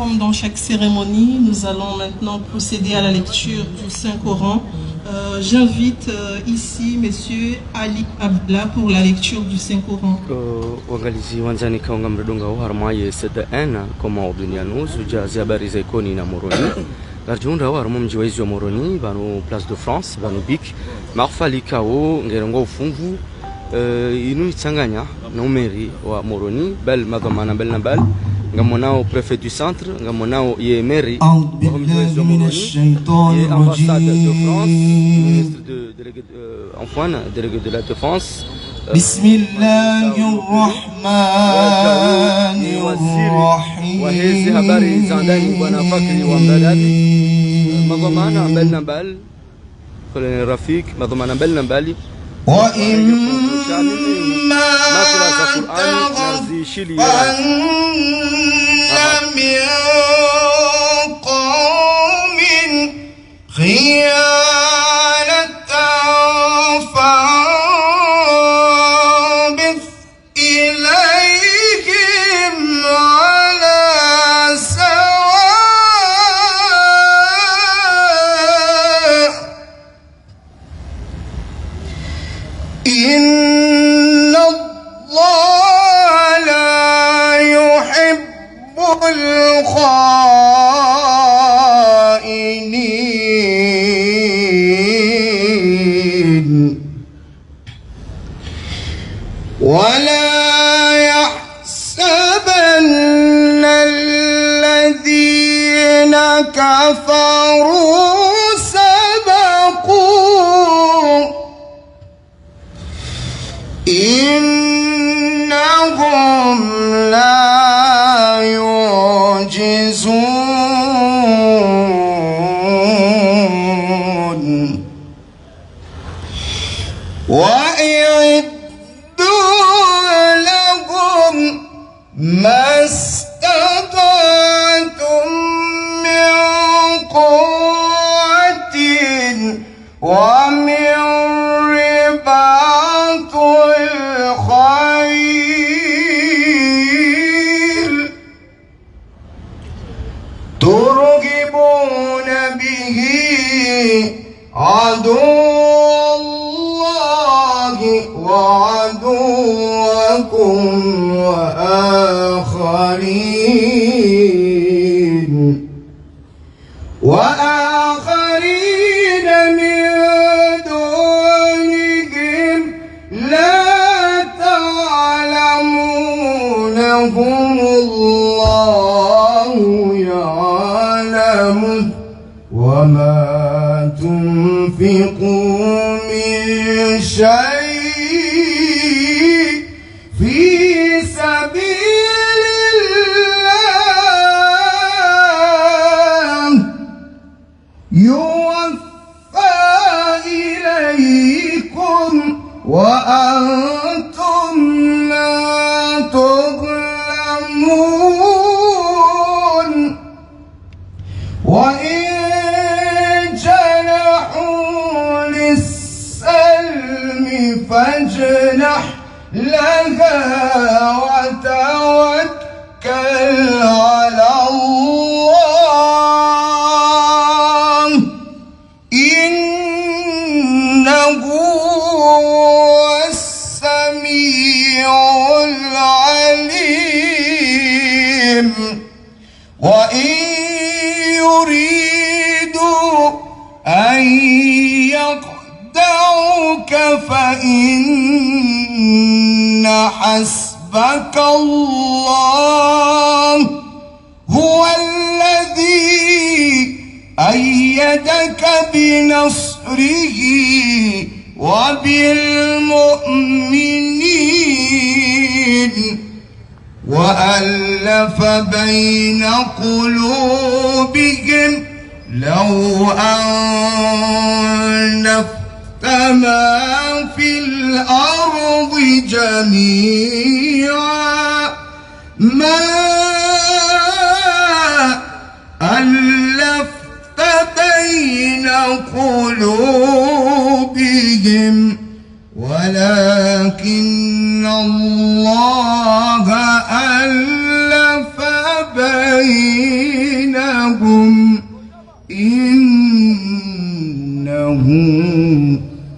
comme dans chaque cérémonie, nous allons maintenant procéder à la lecture du Saint-Coran. J'invite ici Monsieur Ali Abdallah pour la lecture du Saint-Coran. Wangalizi wanzani kaunga mredonga harmaye SDN kama ordiniano zuja ziabari za ikoni na Moroni. Garjunda wa mji wa Izio Moroni bano Place de France bano Bic marfali kao ngerongo ufungu inu itsanganya na umeri wa Moroni bel madhamana bel nabal ngamonao préfet du centre ngamonao ye mairie ambassade de France ministre de délégué Antoine délégué de la défense Bismillahirrahmanirrahim وهذه habari za ndani bwana Fakri wa Mbadadi madhamana bel nabal koleni Rafik madhamana bel nabali وإما تغفرن من قوم خيانة فانبذ إليهم على سواء إن الله لا يحب الخائنين ولا يحسبن الذين كفروا سبقوا إنهم لا يعجزون وأعدوا لهم ما استطعتم من قوة ومن رباط الخيل ترهبون به عدو الله وعدوكم وآخرين من دونهم لا تعلمونهم الله يعلمه وما تنفقوا من شيء في سبيل الله يوفى إليكم وأنتم لا تظلمون وإن جنحوا للسلم فاجنح لها وتوكل على الله إنه هو السميع العليم وإن يريدوا أن يخدعوك فإن حسبك الله هو الذي أيدك بنصره وبالمؤمنين وألف بين قلوبهم لو أنفقت ما في الأرض جميعا ما ألفت بين قلوبهم ولكن الله ألف بينهم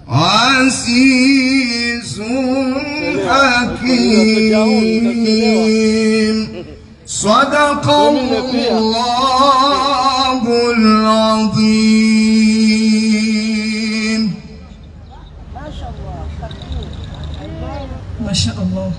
عزيز حكيم صدق الله العظيم. ما شاء الله.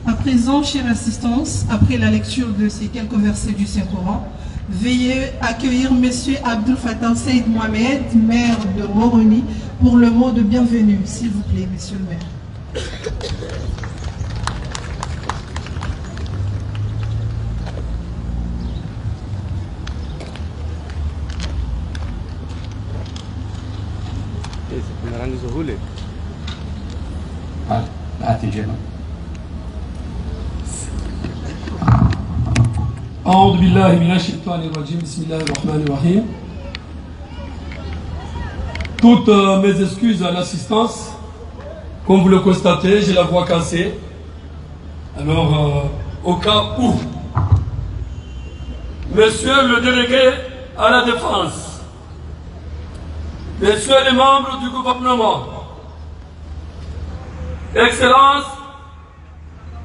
À présent, chère assistance, après la lecture de ces quelques versets du Saint-Coran, veuillez accueillir M. Abdul Fattah Saïd Mohamed, maire de Moroni, pour le mot de bienvenue. S'il vous plaît, monsieur le maire. أعوذ بالله من الشيطان الرجيم بسم الله الرحمن الرحيم. Toutes mes excuses à l'assistance. Comme vous le constatez, j'ai la voix cassée. Alors, au cas où, Monsieur le délégué à la défense, Messieurs les membres du gouvernement, Excellences,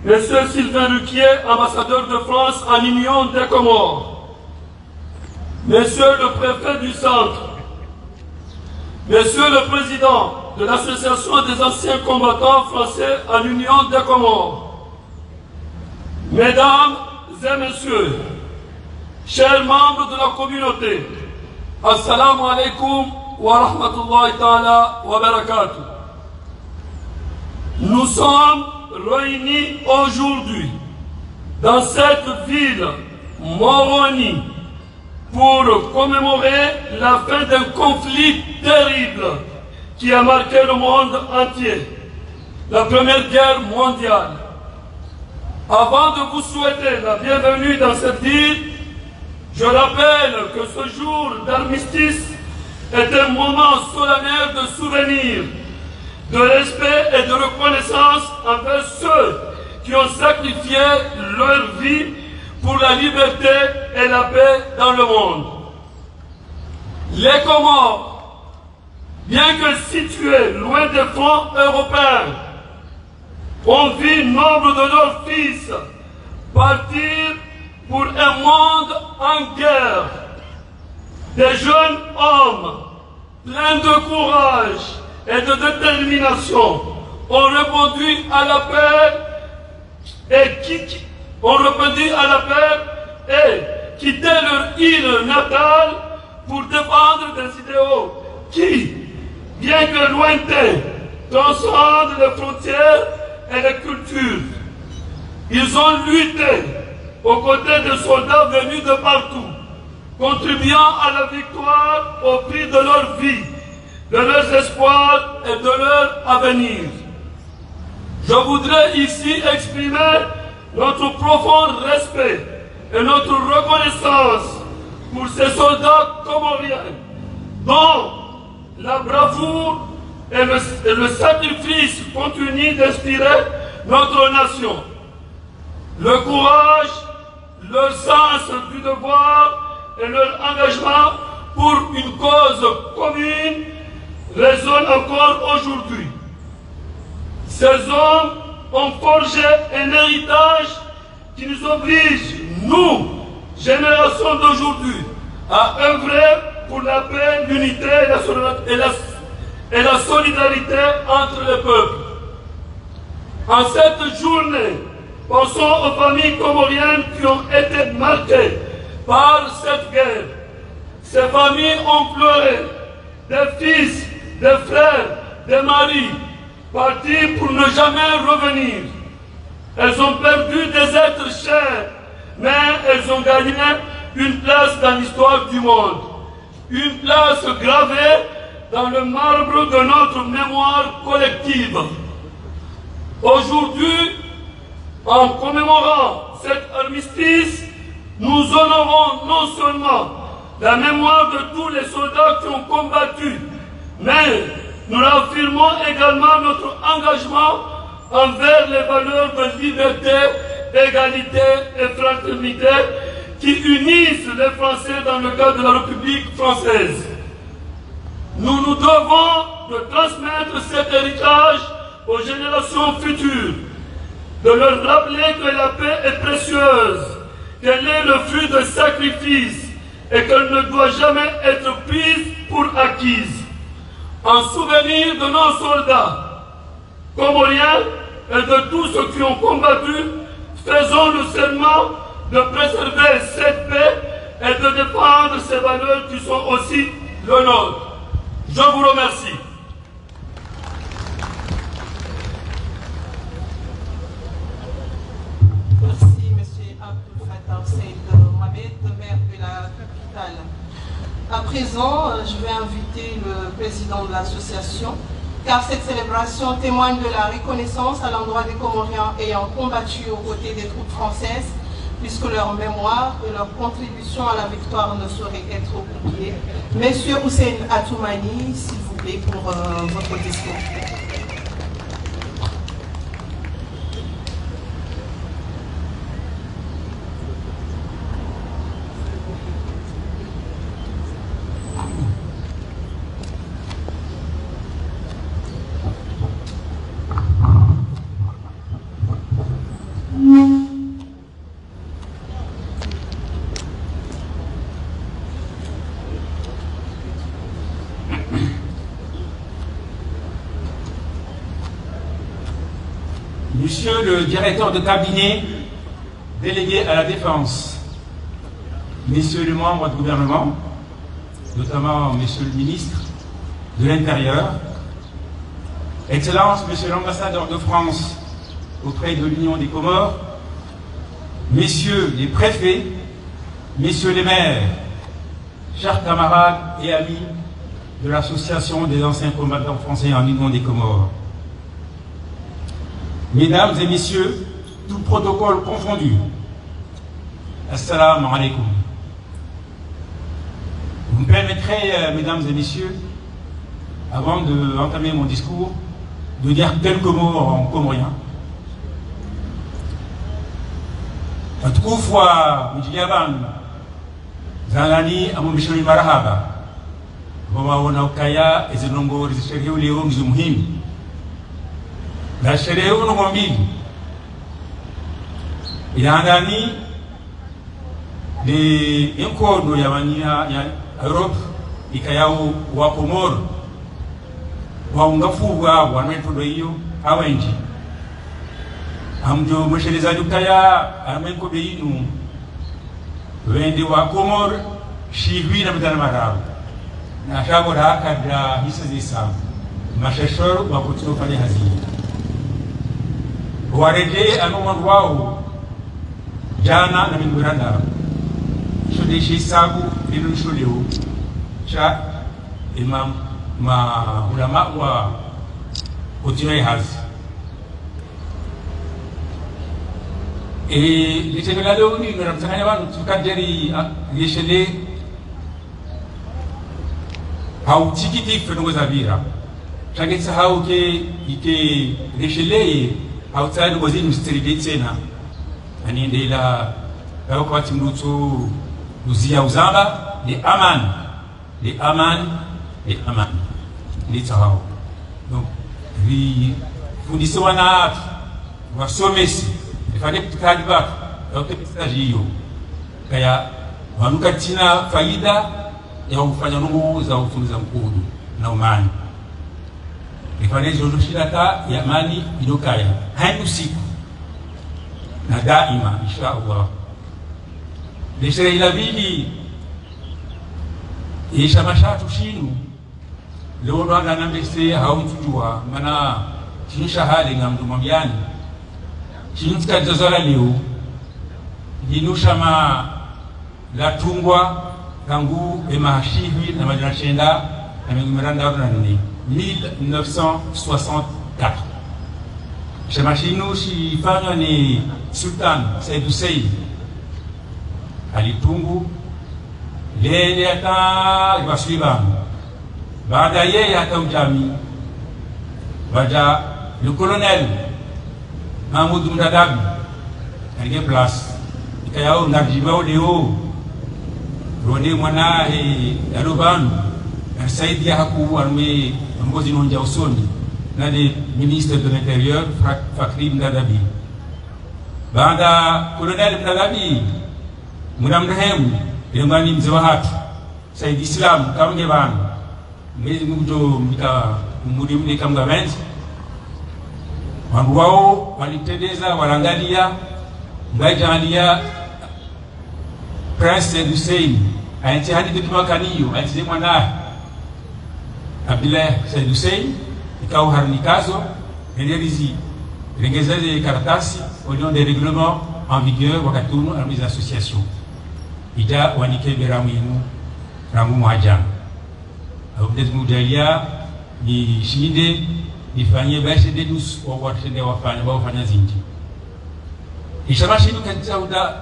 Monsieur Sylvain Ruquier, ambassadeur de France en Union des Comores, Monsieur le préfet du centre, Monsieur le président de l'Association des anciens combattants français en Union des Comores, Mesdames et Messieurs, chers membres de la communauté, Assalamu alaikum wa rahmatullahi ta'ala wa barakatuh. Nous sommes réunis aujourd'hui dans cette ville, Moroni, pour commémorer la fin d'un conflit terrible qui a marqué le monde entier, la Première Guerre mondiale. Avant de vous souhaiter la bienvenue dans cette ville, je rappelle que ce jour d'armistice est un moment solennel de souvenir, de respect et de reconnaissance envers ceux qui ont sacrifié leur vie pour la liberté et la paix dans le monde. Les Comores, bien que situés loin des fronts européens, ont vu nombre de leurs fils partir pour un monde en guerre. Des jeunes hommes pleins de courage et de détermination ont répondu à l'appel et quitté leur île natale pour défendre des idéaux qui, bien que lointains, transcendent les frontières et les cultures. Ils ont lutté aux côtés des soldats venus de partout, contribuant à la victoire au prix de leur vie, de leurs espoirs et de leur avenir. Je voudrais ici exprimer notre profond respect et notre reconnaissance pour ces soldats comoriens dont la bravoure et le sacrifice continuent d'inspirer notre nation. Le courage, leur sens du devoir et leur engagement pour une cause commune résonnent encore aujourd'hui. Ces hommes ont forgé un héritage qui nous oblige, nous, génération d'aujourd'hui, à œuvrer pour la paix, l'unité et la solidarité entre les peuples. En cette journée, pensons aux familles comoriennes qui ont été marquées par cette guerre. Ces familles ont pleuré, des fils, des frères, des maris, partis pour ne jamais revenir. Elles ont perdu des êtres chers, mais elles ont gagné une place dans l'histoire du monde, une place gravée dans le marbre de notre mémoire collective. Aujourd'hui, en commémorant cet armistice, nous honorons non seulement la mémoire de tous les soldats qui ont combattu, mais nous affirmons également notre engagement envers les valeurs de liberté, égalité et fraternité qui unissent les Français dans le cadre de la République française. Nous nous devons de transmettre cet héritage aux générations futures, de leur rappeler que la paix est précieuse, qu'elle est le fruit de sacrifice et qu'elle ne doit jamais être prise pour acquise. En souvenir de nos soldats comoriens et de tous ceux qui ont combattu, faisons le serment de préserver cette paix et de défendre ces valeurs qui sont aussi le nôtre. Je vous remercie. Merci, M. Abdul Fattah Seyd Mohamed, maire de la capitale. À présent, je vais inviter le président de l'association, car cette célébration témoigne de la reconnaissance à l'endroit des Comoriens ayant combattu aux côtés des troupes françaises, puisque leur mémoire et leur contribution à la victoire ne sauraient être oubliées. Monsieur Hussein Atoumani, s'il vous plaît, pour votre discours. Monsieur le directeur de cabinet délégué à la défense, messieurs les membres du gouvernement, notamment monsieur le ministre de l'Intérieur, Excellence, monsieur l'ambassadeur de France auprès de l'Union des Comores, messieurs les préfets, messieurs les maires, chers camarades et amis de l'Association des anciens combattants français en Union des Comores. Mesdames et messieurs, tout protocole confondu, Assalamu alaikum. Vous me permettrez, mesdames et messieurs, avant d'entamer mon discours, de dire quelques mots en comorien. Atukufwa mjiyaban zalani amumishoni marahaba mama wana ukaya ezinongo rizisheria leo ngizo muhimu na sherehe uno mbili ilangani ni enkodo ya mania ya Europe ikayao wa Komoro waungafuwa wanametodo hiyo hawenji amjo mshelezaji ukaya amenkodo yinu wende wa Komoro shihwi na mtana marabu na shagora kadra hisa zisa mashashoro wa kutuno pale hazini warejee anoman wao jana na minguranda shode shi sabu dinu shuleo cha imam ma ulama wa kutuno hazi litembela leo ni mnamtanganya wanu tukajeri yeshele hautikiti fenongo za vira chagetse hauke ike yeshele outside was in mstiri tena aniendelea wakati mrutu uzia uzamba ni aman ni tahao donc vi fundise wana wasomesi ifanye kutikadi bako yote message hiyo kaya wanuka tina faida ya kufanya nungu za ufunza mkudu na umani ifanye jojo shirata ya amani inokaya hainu siku na daima insha Allah leshere ilabidi isha mashatu shinu leo ndo anga nambese hautujua mana chinisha hali ngamdu mwambiani chinisika jazala leo jinusha ma latungwa kangu emahashivi na majina shenda na mingumiranda na nini 1964 Shemashinu shifanywa ni Sultan Said Hussein alitungu lele hata ibaswibamu baada yeye hata ujami baja le colonel Mahmoud Mdadabi alige place kayao ngarjibao leo rode mwana alobanu saidia haku arme ngozi nonja usoni na le ministre de l'intérieur Fakri Mdadabi baada colonel Mdadabi mnamrehemu ilingani mzee wa hatu Said Islam kaunge bana mwezi mkujo mika murimne kamga benzi wangu wao walitendeza walangalia ngajalia Prince Hussein aiti hadi tukima kaniyo aiti mwana Abdullah Said Hussein ikao harnikazo ndelerizi rengezeze karatasi au nom des règlements en vigueur wakati uno à mes associations ida wanike beraminu rangu mwaja au peut-être mujalia ni shinde nifanye basi de dus wa watende wafanya zinji ishamashi kanisa uda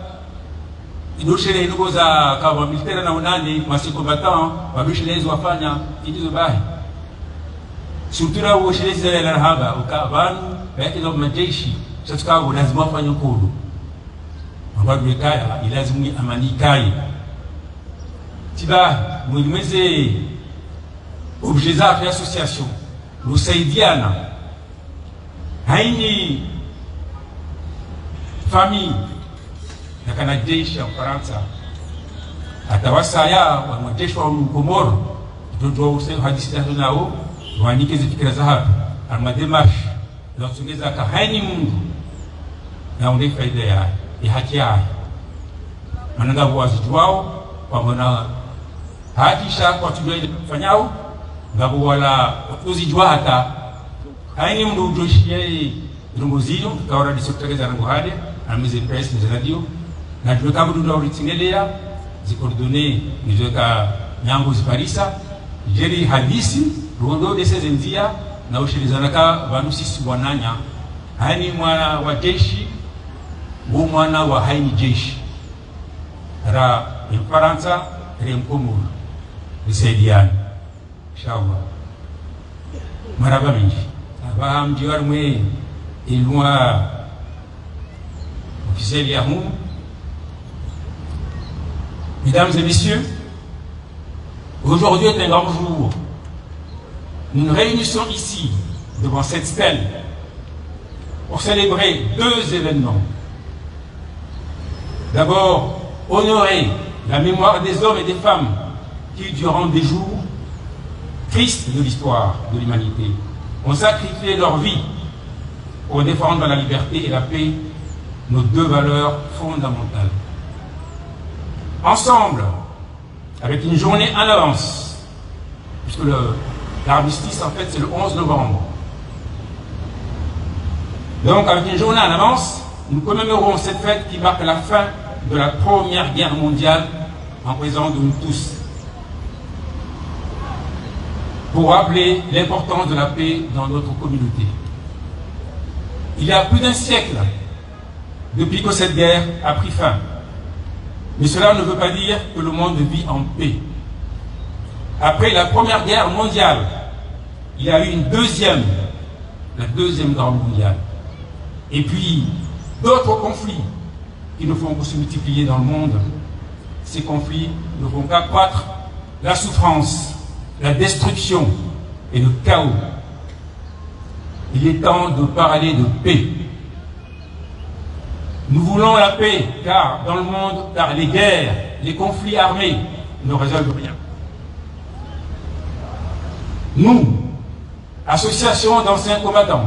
idoshere inugo za kama militaire na unani masiko batao wabishelezo wafanya indizo bahi sutura wo shelezi za larhaba ukabanu yake za majeshi sasa lazima wafanye kudu ambapo kaya ilazimu amani kai tiba mwimeze objet za association kusaidiana haini famille na kana jeshi ya Ufaransa atawasaya wa majeshi wa Komoro ndio usema hadithi nao wanike zifikira za hapa ama demarche na kusongeza ka haini Mungu na unde faida ya haki yake mananga wazitu wao pamoja hakisha kwa tujue kufanyao ngabo wala uzijua hata haini mndu ujoshie ndunguzio kaora disotageza rango hade amize press ni radio na tuweka mndu ulitingelea zikordone niweka nyango ziparisa jeri hadisi rondo desezenzia na ushirizanaka vanu sisi wananya haini mwana wa jeshi wo mwana wa haini jeshi ra Ufaransa remkomuru nisaidiane inshallah maraba mingi aba mjiwar mwe ilwa officiel yahou. Mesdames et messieurs, aujourd'hui est un grand jour. Nous nous réunissons ici devant cette stèle pour célébrer deux événements. D'abord, honorer la mémoire des hommes et des femmes qui, durant des jours tristes de l'histoire de l'humanité, ont sacrifié leur vie pour défendre la liberté et la paix, nos deux valeurs fondamentales. Ensemble, avec une journée en avance, puisque l'armistice en fait c'est le 11 novembre. Donc avec une journée en avance, nous commémorons cette fête qui marque la fin de la Première Guerre mondiale en présence de nous tous, pour rappeler l'importance de la paix dans notre communauté. Il y a plus d'un siècle depuis que cette guerre a pris fin, mais cela ne veut pas dire que le monde vit en paix. Après la Première Guerre mondiale, il y a eu la Deuxième Guerre mondiale. Et puis, d'autres conflits qui ne font que se multiplier dans le monde. Ces conflits ne font qu'accroître la souffrance, la destruction et le chaos. Il est temps de parler de paix. Nous voulons la paix, car dans le monde, car les guerres, les conflits armés ne résolvent rien. Nous, association d'anciens combattants,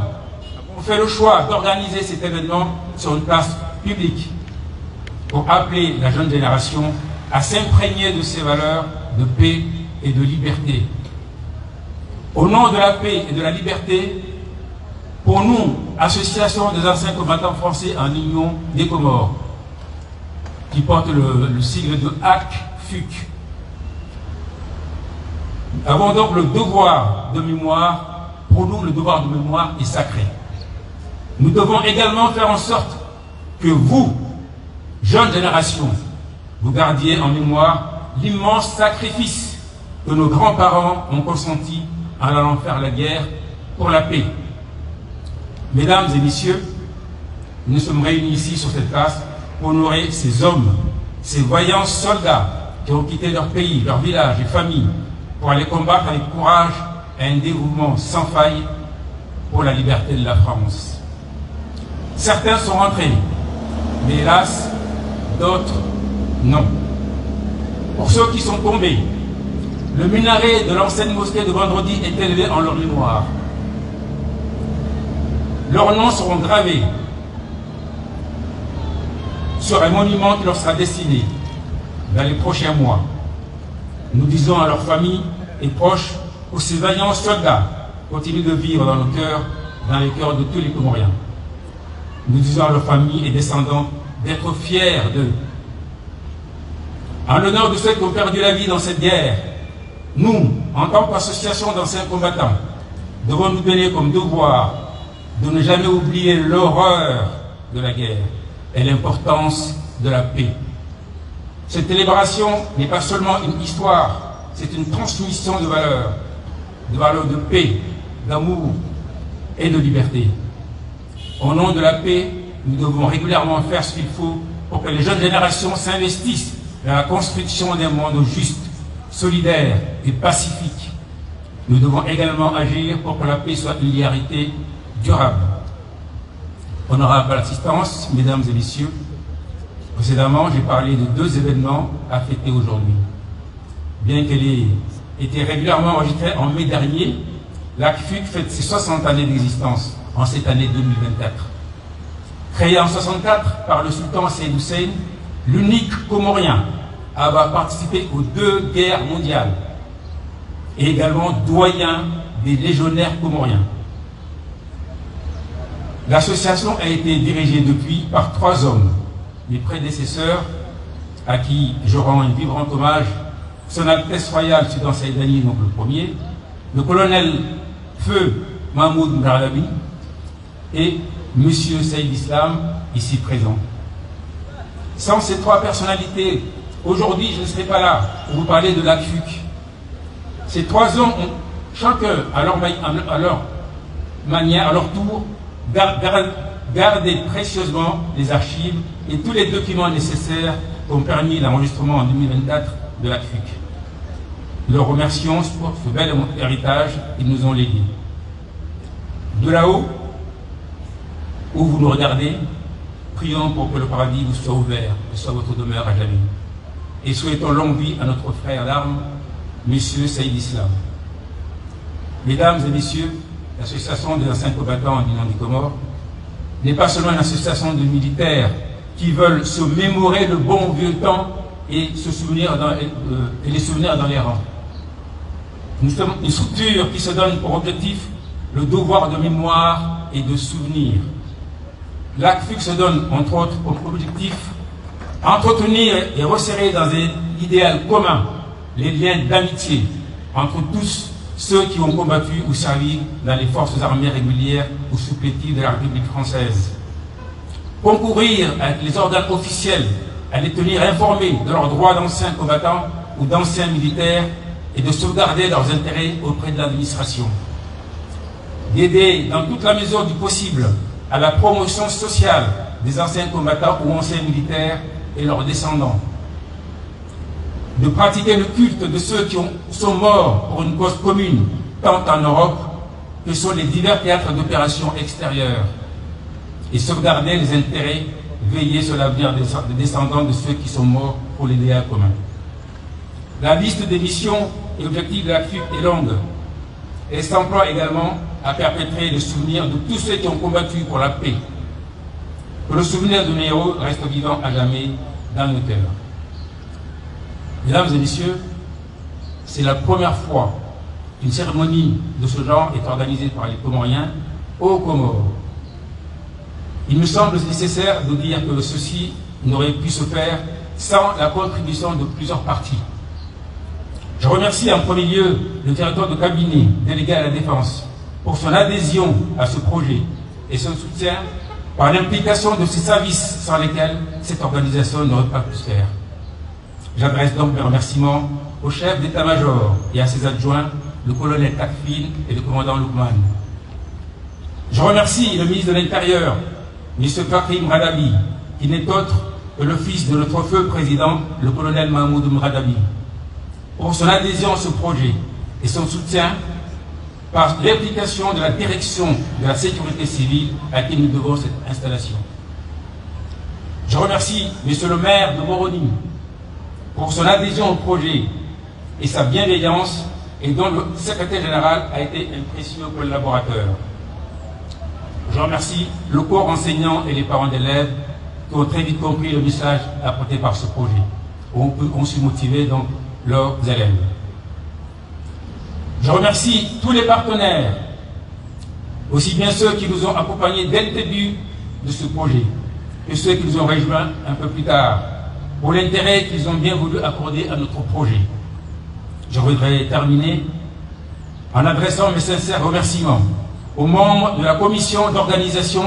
avons fait le choix d'organiser cet événement sur une place publique pour appeler la jeune génération à s'imprégner de ces valeurs de paix et de liberté. Au nom de la paix et de la liberté, pour nous, association des anciens combattants français en Union des Comores, qui porte le sigle de HAC-FUC, nous avons donc le devoir de mémoire. Pour nous, le devoir de mémoire est sacré. Nous devons également faire en sorte que vous, jeunes générations, vous gardiez en mémoire l'immense sacrifice que nos grands-parents ont consenti en allant faire la guerre pour la paix. Mesdames et messieurs, nous sommes réunis ici sur cette place pour pour honorer ces hommes, ces vaillants soldats qui ont quitté leur pays, leur village et famille pour aller combattre avec courage et un dévouement sans faille pour la liberté de la France. Certains sont rentrés, mais hélas, d'autres non. Pour ceux qui sont tombés, le minaret de l'ancienne mosquée de Vendredi est élevé en leur mémoire. Leurs noms seront gravés sur un monument qui leur sera destiné dans les prochains mois. Nous disons à leurs familles et proches que ces vaillants soldats continuent de vivre dans nos cœurs, dans les cœurs de tous les Comoriens. Nous disons à leurs familles et descendants d'être fiers d'eux. En l'honneur de ceux qui ont perdu la vie dans cette guerre, nous, en tant qu'association d'anciens combattants, devons nous donner comme devoir de ne jamais oublier l'horreur de la guerre et l'importance de la paix. Cette célébration n'est pas seulement une histoire, c'est une transmission de valeurs de paix, d'amour et de liberté. Au nom de la paix, nous devons régulièrement faire ce qu'il faut pour que les jeunes générations s'investissent dans la construction d'un monde juste, solidaire et pacifique. Nous devons également agir pour que la paix soit une réalité durable. Honorable assistance, mesdames et messieurs, précédemment, j'ai parlé de 2 événements à fêter aujourd'hui. Bien qu'elle ait été régulièrement enregistrée en mai dernier, l'ACFUC fête ses 60 années d'existence en cette année 2024. Créé en 64 par le sultan Seyd Hussein, l'unique Comorien à avoir participé aux 2 guerres mondiales et également doyen des légionnaires comoriens. L'association a été dirigée depuis par 3 hommes, mes prédécesseurs, à qui je rends un vibrant hommage, Son Altesse Royale Sultan Saïdani, donc le premier, le colonel Feu Mahmoud Mralabi et Monsieur Saïd Islam, ici présent. Sans ces 3 personnalités, aujourd'hui je ne serai pas là pour vous parler de l'ACFUC. Ces 3 hommes ont chacun, à leur manière, à leur tour, gardé précieusement les archives et tous les documents nécessaires qui ont permis l'enregistrement en 2024 de l'ACFUC. Nous leur remercions pour ce bel héritage qu'ils nous ont légué. De là-haut, où vous nous regardez, prions pour que le paradis vous soit ouvert, que soit votre demeure à jamais. Et souhaitons longue vie à notre frère d'armes, Monsieur Saïd Islam. Mesdames et messieurs, l'association des anciens combattants du nom des Comores n'est pas seulement une association de militaires qui veulent se mémorer le bon vieux temps et les souvenirs dans les rangs. Nous sommes une structure qui se donne pour objectif le devoir de mémoire et de souvenir. L'ACFUC se donne, entre autres, comme objectif entretenir et resserrer dans un idéal commun les liens d'amitié entre tous ceux qui ont combattu ou servi dans les forces armées régulières ou supplétives de la République française. Concourir avec les organes officiels à les tenir informés de leurs droits d'anciens combattants ou d'anciens militaires et de sauvegarder leurs intérêts auprès de l'administration. D'aider dans toute la mesure du possible à la promotion sociale des anciens combattants ou anciens militaires et leurs descendants. De pratiquer le culte de ceux qui sont morts pour une cause commune, tant en Europe que sur les divers théâtres d'opérations extérieures, et sauvegarder les intérêts, veiller sur l'avenir des descendants de ceux qui sont morts pour l'idéal commun. La liste des missions et objectifs de l'ACFUC est longue, et s'emploie également à perpétrer le souvenir de tous ceux qui ont combattu pour la paix. Que le souvenir de nos héros reste vivant à jamais dans nos cœurs. Mesdames et messieurs, c'est la première fois qu'une cérémonie de ce genre est organisée par les Comoriens aux Comores. Il me semble nécessaire de dire que ceci n'aurait pu se faire sans la contribution de plusieurs parties. Je remercie en premier lieu le directeur de cabinet délégué à la Défense pour son adhésion à ce projet et son soutien par l'implication de ses services sans lesquels cette organisation n'aurait pas pu se faire. J'adresse donc mes remerciements au chef d'état-major et à ses adjoints, le colonel Takfil et le commandant Loukman. Je remercie le ministre de l'Intérieur, M. Fakhri Mralabi, qui n'est autre et le fils de notre feu président, le colonel Mahmoud Mradabi, pour son adhésion à ce projet et son soutien par l'implication de la direction de la sécurité civile à qui nous devons cette installation. Je remercie Monsieur le maire de Moroni pour son adhésion au projet et sa bienveillance, et dont le secrétaire général a été un précieux collaborateur. Je remercie le corps enseignant et les parents d'élèves qui ont très vite compris le message apporté par ce projet. On su motiver donc leurs élèves. Je remercie tous les partenaires, aussi bien ceux qui nous ont accompagnés dès le début de ce projet, que ceux qui nous ont rejoints un peu plus tard, pour l'intérêt qu'ils ont bien voulu accorder à notre projet. Je voudrais terminer en adressant mes sincères remerciements aux membres de la commission d'organisation,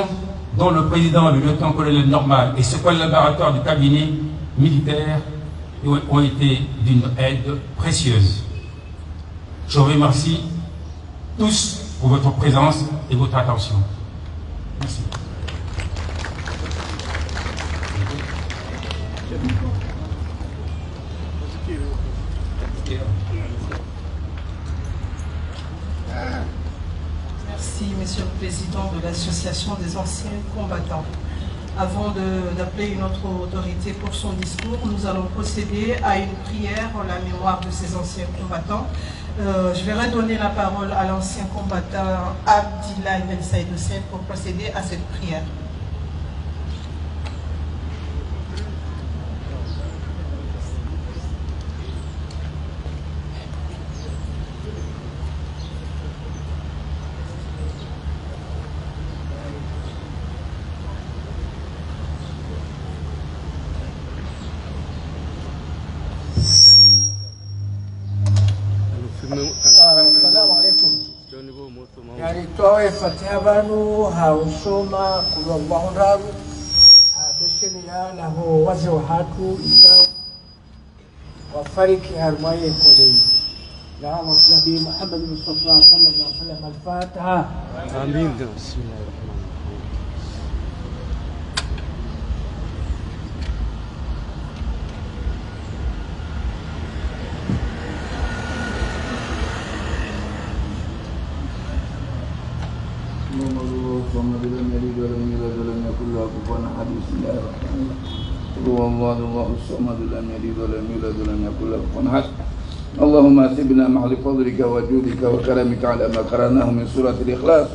dont le président, le lieutenant-colonel Normal, et ses collaborateurs du cabinet militaire ont été d'une aide précieuse. Je vous remercie tous pour votre présence et votre attention. Merci. Merci, Monsieur le Président de l'Association des anciens combattants. Avant d'appeler une autre autorité pour son discours, nous allons procéder à une prière en la mémoire de ces anciens combattants. Je vais redonner la parole à l'ancien combattant Abdillah Ben Saïd Hussein pour procéder à cette prière. Assalamu alaikum. Yani toe fatiha banu hausoma kullallahu rabu bishini ya lahu wazi wa hatu ikao wafariki harmaye kodei la nabi Muhammad Mustafa sallallahu alaihi wasallam al-Fatiha. Amin. Bismillahirrahmanirrahim. اللهم لم يلد ولم يولد ولم يكن له كفوا احد. بسم الله الرحمن الرحيم. قل هو الله الصمد لم يلد ولم يولد ولم يكن له كفوا احد. اللهم اثبنا محض فضلك وجودك وكرمك على ما قرأناه من سورة الإخلاص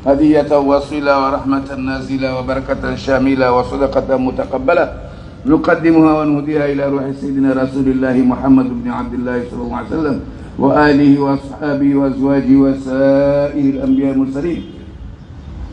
هدية وصلة ورحمة نازلة وبركة شاملة وصدقة متقبلة نقدمها ونهديها إلى روح سيدنا رسول الله محمد بن عبد الله صلى الله عليه وسلم وآله وأصحابه وأزواجه وسائر الأنبياء المرسلين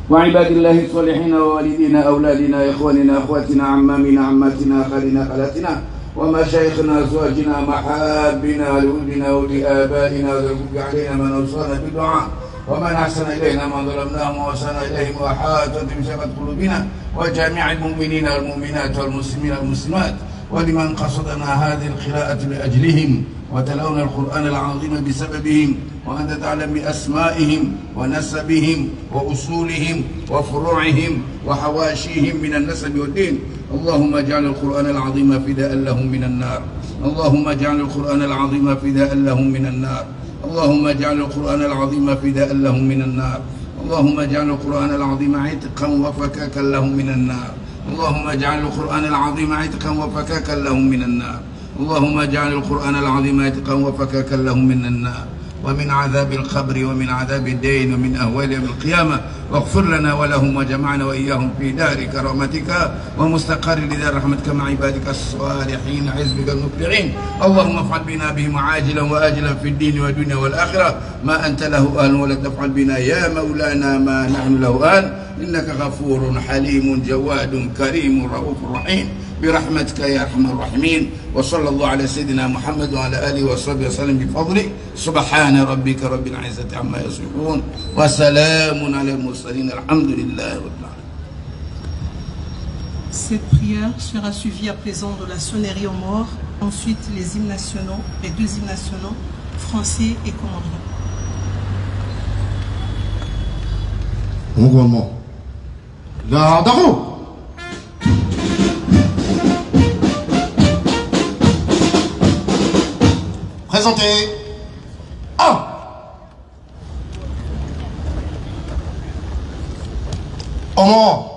وعباد الله الصالحين ووالدينا أولادنا إخواننا أخواتنا عمامنا عماتنا خالنا خالاتنا ومشايخنا أزواجنا محابنا لولدنا ولآبائنا وذرقوا علينا من أوصانا بالدعاء ومن أحسن إلينا من ظلمناهم وأوصانا إليهم وأحاطت بشغف قلوبنا وجميع المؤمنين والمؤمنات والمسلمين والمسلمات ولمن قصدنا هذه القراءة لأجلهم وتلون القرآن العظيم بسببهم وأنت تعلم بأسمائهم ونسبهم وأصولهم وفروعهم وحواشيهم من النسب والدين. اللهم اجعل القرآن العظيم فداء لهم من النار. اللهم اجعل القرآن العظيم فداء لهم من النار. اللهم اجعل القرآن العظيم فداء لهم من النار. اللهم اجعل القرآن العظيم عتقا وفكاكا لهم من النار. اللهم اجعل القرآن العظيم عتقا وفكاكا لهم من النار. اللهم اجعل القرآن العظيم عتقا وفكاكا لهم من النار ومن عذاب القبر ومن عذاب الدين ومن أهوال يوم القيامة واغفر لنا ولهم وجمعنا وإياهم في دار كرامتك ومستقر لدار رحمتك مع عبادك الصالحين حزبك المفلحين. اللهم افعل بنا بهم عاجلا وآجلا في الدين والدنيا والآخرة ما أنت له أهل ولا تفعل بنا يا مولانا ما نحن له أهل إنك غفور حليم جواد كريم رؤوف رحيم برحمتك يا أرحم الراحمين. وصلى الله على سيدنا محمد وعلى آله وصحبه وسلم بفضله. سبحان ربك رب العزة عما يصفون وسلام على المرسلين الحمد لله رب العالمين. Cette prière sera suivie à présent de la sonnerie aux morts, ensuite les hymnes nationaux, les deux hymnes nationaux, français et comoriens. Mouvement. La Daro. Présentez. 1. Omar.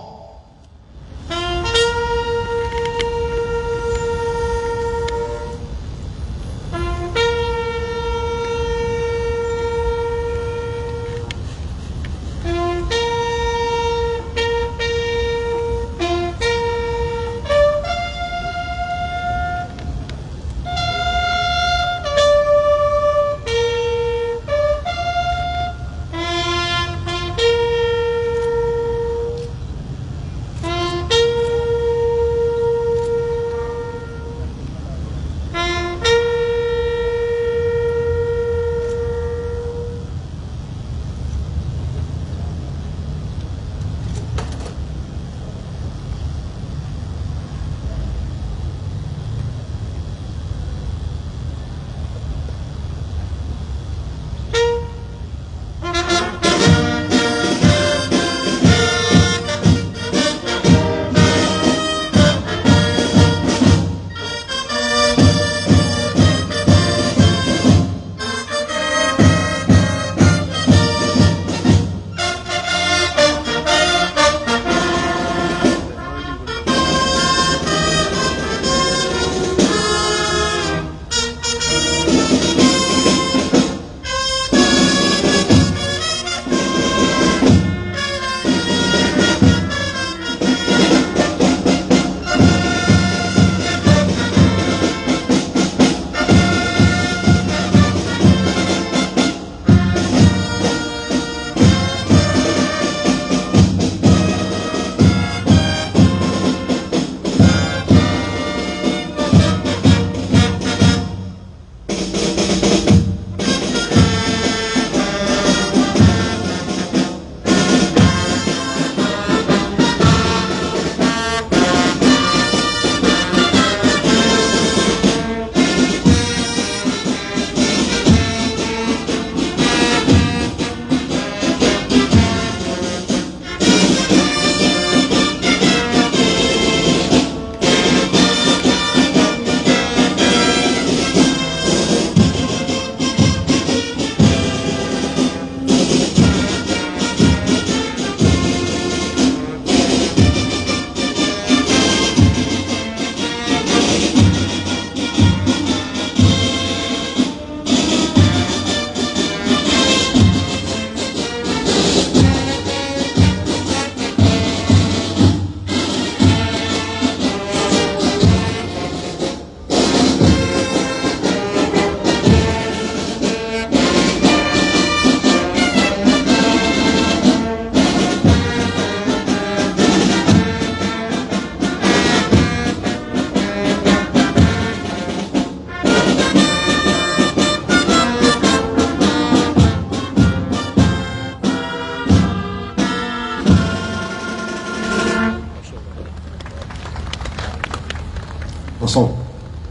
Attention.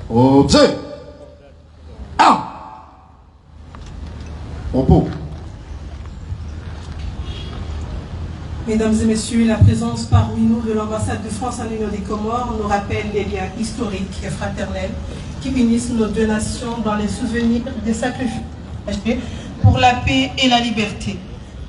Objet. 1. Repos. Mesdames et messieurs, la présence parmi nous de l'ambassade de France à l'Union des Comores nous rappelle les liens historiques et fraternels qui unissent nos deux nations dans les souvenirs des sacrifices pour la paix et la liberté.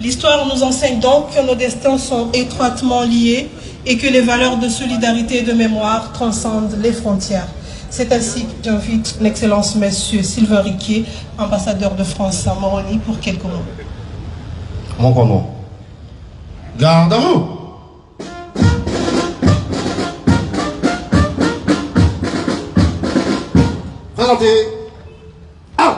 L'histoire nous enseigne donc que nos destins sont étroitement liés et que les valeurs de solidarité et de mémoire transcendent les frontières. C'est ainsi que j'invite l'excellence Monsieur Sylvain Riquier, ambassadeur de France à Moroni, pour quelques mots. Mon comment? Garde à vous. Présentez. 1.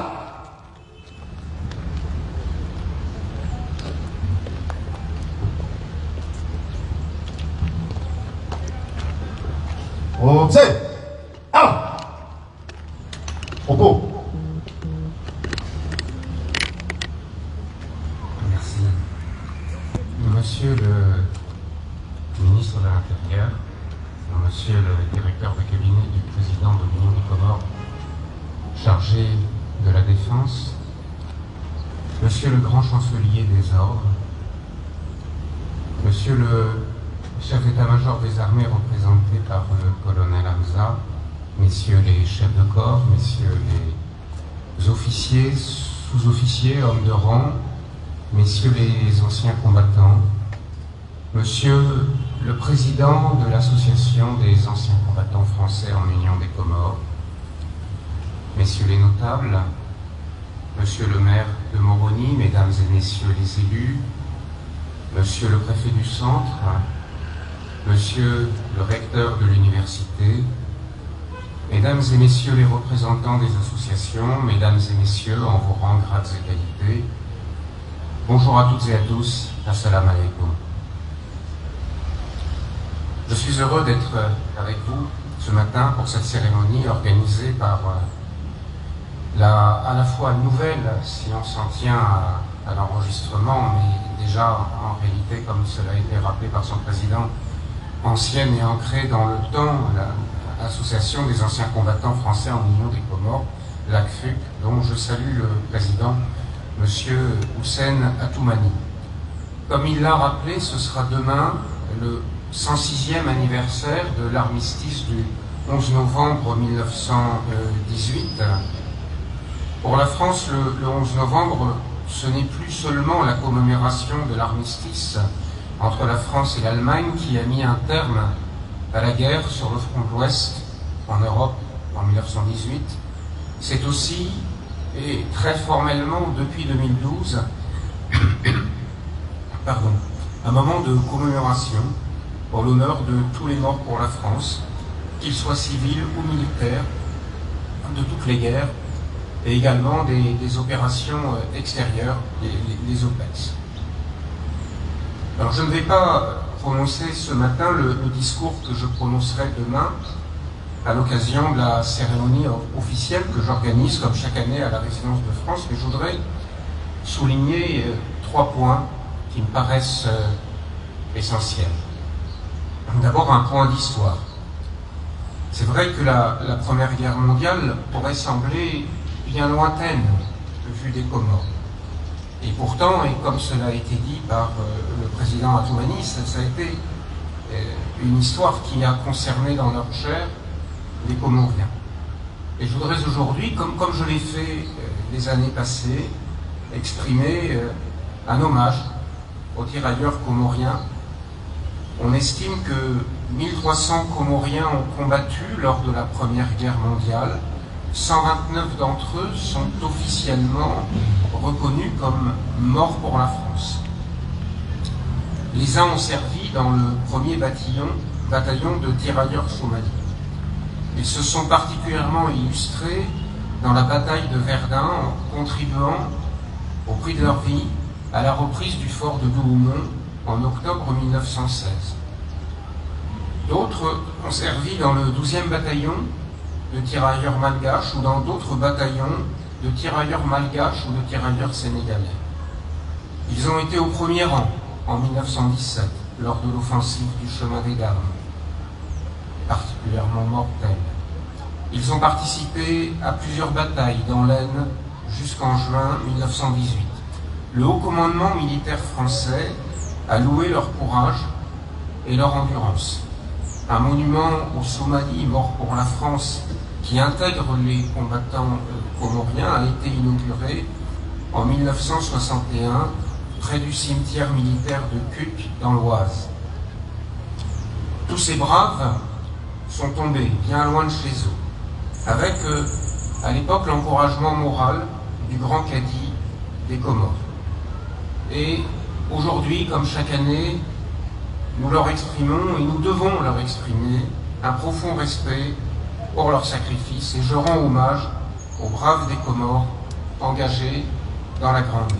Objet. 1. Repos. Merci. Monsieur le ministre de l'Intérieur, Monsieur le directeur de cabinet du président de l'Union des Comores chargé de la Défense, Monsieur le grand chancelier des ordres, Monsieur le chef d'état-major des armées représenté par le colonel Hamza, Messieurs les chefs de corps, Messieurs officiers, sous-officiers, hommes de rang, messieurs les anciens combattants, monsieur le président de l'association des anciens combattants français en Union des Comores, messieurs les notables, monsieur le maire de Moroni, mesdames et messieurs les élus, monsieur le préfet du centre, monsieur le recteur de l'université, mesdames et messieurs les représentants des associations, mesdames et messieurs en vos rangs, grades et qualités, bonjour à toutes et à tous, assalamu alaikum. Je suis heureux d'être avec vous ce matin pour cette cérémonie organisée par à la fois nouvelle, si on s'en tient à l'enregistrement, mais déjà en réalité, comme cela a été rappelé par son président, ancienne et ancrée dans le temps, l'Association des anciens combattants français en Union des Comores, l'ACFUC, dont je salue le président, M. Houssen Atoumani. Comme il l'a rappelé, ce sera demain le 106e anniversaire de l'armistice du 11 novembre 1918. Pour la France, le 11 novembre, ce n'est plus seulement la commémoration de l'armistice entre la France et l'Allemagne qui a mis un terme à la guerre sur le front de l'Ouest en Europe en 1918, c'est aussi, et très formellement depuis 2012, un moment de commémoration en l'honneur de tous les morts pour la France, qu'ils soient civils ou militaires, de toutes les guerres, et également des opérations extérieures, les OPEX. Alors je ne vais pas prononcer ce matin le discours que je prononcerai demain à l'occasion de la cérémonie officielle que j'organise comme chaque année à la Résidence de France, mais je voudrais souligner 3 points qui me paraissent essentiels. D'abord, un point d'histoire. C'est vrai que la Première Guerre mondiale pourrait sembler bien lointaine vue des Comores. Et pourtant, et comme cela a été dit par le président Atoumani, ça a été une histoire qui a concerné dans leur chair les Comoriens. Et je voudrais aujourd'hui, comme je l'ai fait les années passées, exprimer un hommage aux tirailleurs comoriens. On estime que 1300 Comoriens ont combattu lors de la Première Guerre mondiale. 129 d'entre eux sont officiellement reconnus comme morts pour la France. Les uns ont servi dans le 1er bataillon de tirailleurs somalis. Ils se sont particulièrement illustrés dans la bataille de Verdun en contribuant, au prix de leur vie, à la reprise du fort de Douaumont en octobre 1916. D'autres ont servi dans le 12e bataillon de tirailleurs malgaches ou dans d'autres bataillons de tirailleurs malgaches ou de tirailleurs sénégalais. Ils ont été au premier rang en 1917 lors de l'offensive du chemin des Dames, particulièrement mortelle. Ils ont participé à plusieurs batailles dans l'Aisne jusqu'en juin 1918. Le haut commandement militaire français a loué leur courage et leur endurance. Un monument aux Somalis morts pour la France qui intègre les combattants comoriens a été inauguré en 1961 près du cimetière militaire de Cuques dans l'Oise. Tous ces braves sont tombés bien loin de chez eux, avec à l'époque l'encouragement moral du grand cadi des Comores. Et aujourd'hui, comme chaque année, nous leur exprimons, et nous devons leur exprimer, un profond respect pour leur sacrifice, et je rends hommage aux braves des Comores engagés dans la Grande Guerre.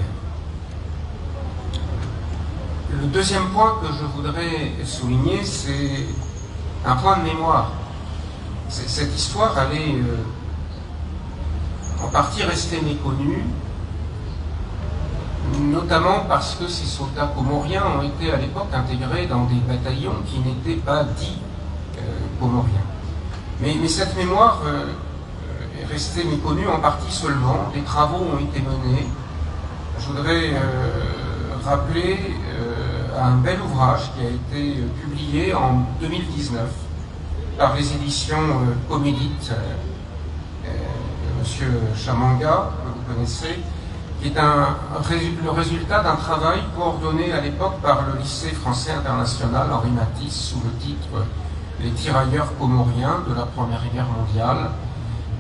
Le deuxième point que je voudrais souligner, c'est un point de mémoire. Cette histoire, elle est en partie restée méconnue, notamment parce que ces soldats comoriens ont été à l'époque intégrés dans des bataillons qui n'étaient pas dits comoriens. Mais cette mémoire est restée méconnue en partie seulement. Des travaux ont été menés. Je voudrais rappeler un bel ouvrage qui a été publié en 2019 par les éditions Comédite. M. Monsieur Chamanga, que vous connaissez, qui est le résultat d'un travail coordonné à l'époque par le lycée français international Henri Matisse sous le titre « Les tirailleurs comoriens de la Première Guerre mondiale ».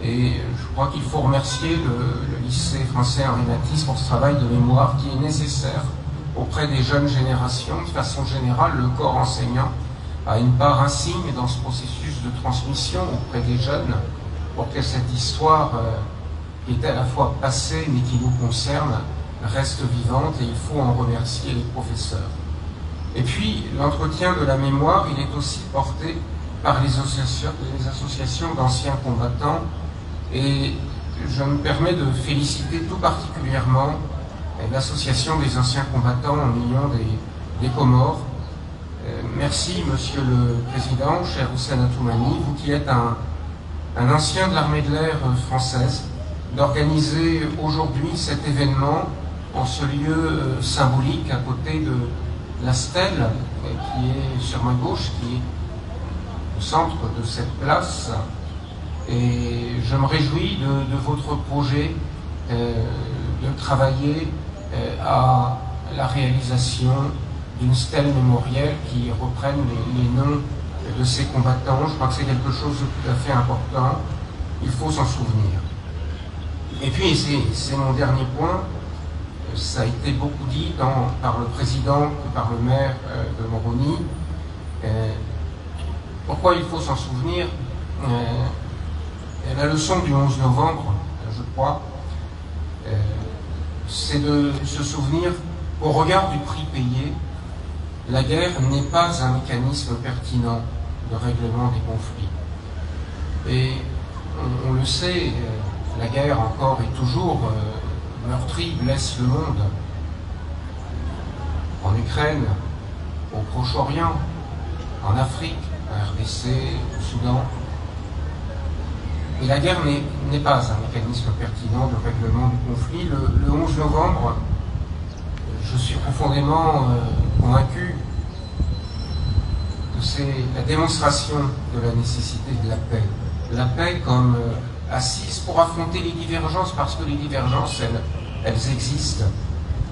Et je crois qu'il faut remercier le lycée français Henri Matisse pour ce travail de mémoire qui est nécessaire auprès des jeunes générations. De façon générale, le corps enseignant a une part insigne dans ce processus de transmission auprès des jeunes pour que cette histoire qui est à la fois passée mais qui nous concerne reste vivante, et il faut en remercier les professeurs. Et puis l'entretien de la mémoire, il est aussi porté par les associations d'anciens combattants, et je me permets de féliciter tout particulièrement l'association des anciens combattants en Union des Comores. Merci Monsieur le Président, cher Houssen Atoumani, vous qui êtes un ancien de l'armée de l'air française, d'organiser aujourd'hui cet événement en ce lieu symbolique à côté de la stèle qui est sur ma gauche, qui est au centre de cette place. Et je me réjouis de votre projet de travailler à la réalisation d'une stèle mémorielle qui reprenne les noms de ces combattants. Je crois que c'est quelque chose de tout à fait important. Il faut s'en souvenir. Et puis, c'est mon dernier point, ça a été beaucoup dit par le président que par le maire de Moroni. Pourquoi il faut s'en souvenir? La leçon du 11 novembre, je crois, c'est de se souvenir qu'au regard du prix payé, la guerre n'est pas un mécanisme pertinent de règlement des conflits. Et on le sait, la guerre encore et toujours meurtrie blesse le monde. En Ukraine, au Proche-Orient, en Afrique, en RDC, au Soudan. Et la guerre n'est pas un mécanisme pertinent de règlement du conflit. Le 11 novembre, je suis profondément convaincu que c'est la démonstration de la nécessité de la paix. La paix comme assise pour affronter les divergences, parce que les divergences, elles existent,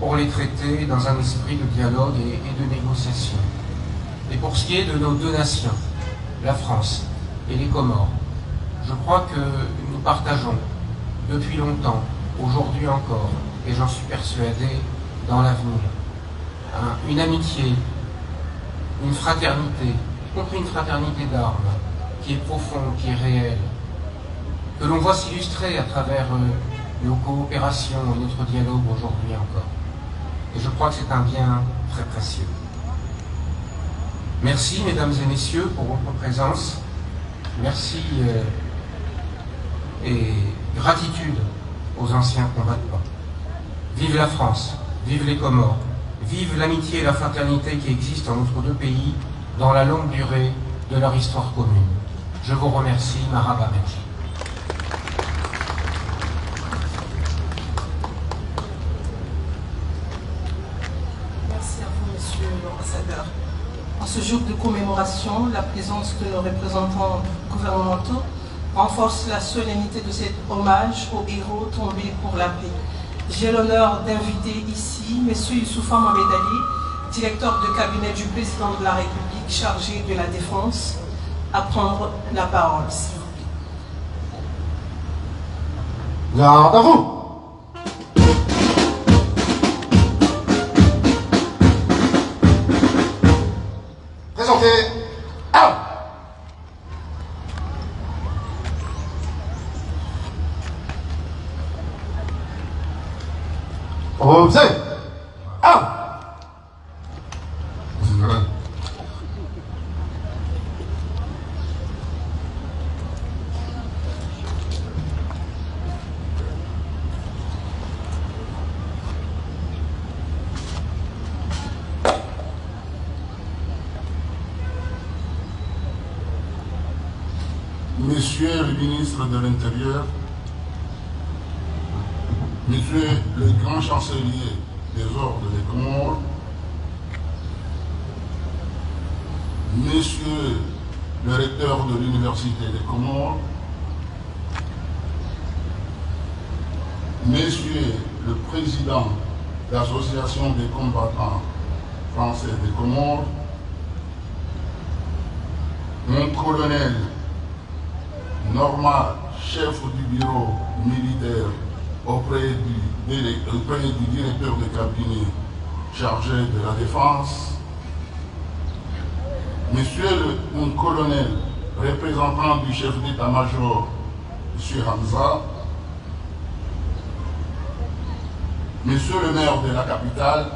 pour les traiter dans un esprit de dialogue et de négociation. Et pour ce qui est de nos deux nations, la France et les Comores, je crois que nous partageons depuis longtemps, aujourd'hui encore, et j'en suis persuadé, dans l'avenir, une amitié, une fraternité, y compris une fraternité d'armes, qui est profonde, qui est réelle, que l'on voit s'illustrer à travers nos coopérations et notre dialogue aujourd'hui encore. Et je crois que c'est un bien très précieux. Merci, mesdames et messieurs, pour votre présence. Merci et gratitude aux anciens combattants. Vive la France, vive les Comores, vive l'amitié et la fraternité qui existent entre nos deux pays dans la longue durée de leur histoire commune. Je vous remercie, Marhaba Merci. Merci à vous, Monsieur l'ambassadeur. En ce jour de commémoration, la présence de nos représentants gouvernementaux renforce la solennité de cet hommage aux héros tombés pour la paix. J'ai l'honneur d'inviter ici M. Youssoufa Mohamed Ali, directeur de cabinet du président de la République chargé de la défense, à prendre la parole, s'il vous plaît. Garde à vous. Présentez. Ah. Observe. Ah. Monsieur le ministre de l'Intérieur, Monsieur le grand chancelier des ordres des Comores, Monsieur le recteur de l'Université des Comores, Monsieur le Président de l'Association des combattants français des Comores, mon colonel normal, chef du bureau militaire auprès du directeur de cabinet chargé de la défense, Monsieur mon colonel représentant du chef d'état-major, M. Hamza, Monsieur le maire de la capitale,